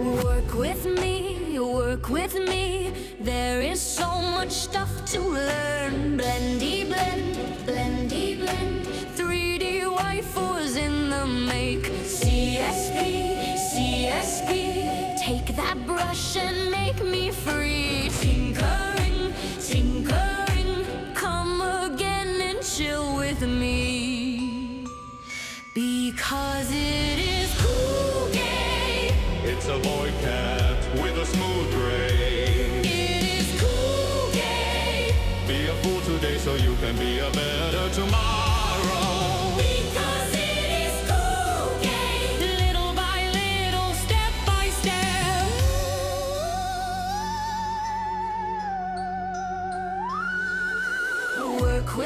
Work with me, there is so much stuff to learn. Blendy blend, blendy blend, 3D waifus in the make. CSP, CSP, take that brush and make me free. Tinkering, tinkering, come again and chill with me. Because it is Koukei. It's a boy cat with a smooth brain. It is Koukei. Be a fool today so you can be a better tomorrow. Because it is Koukei. Little by little, step by step. Work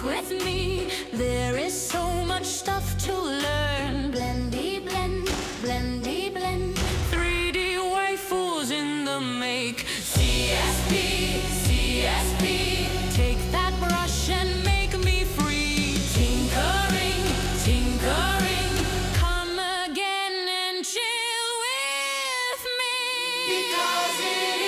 with me, there is so much stuff to learn. Blendy blend, blendy blend, 3D waifus in the make. CSP, CSP, take that brush and make me free. Tinkering, tinkering, come again and chill with me. Because it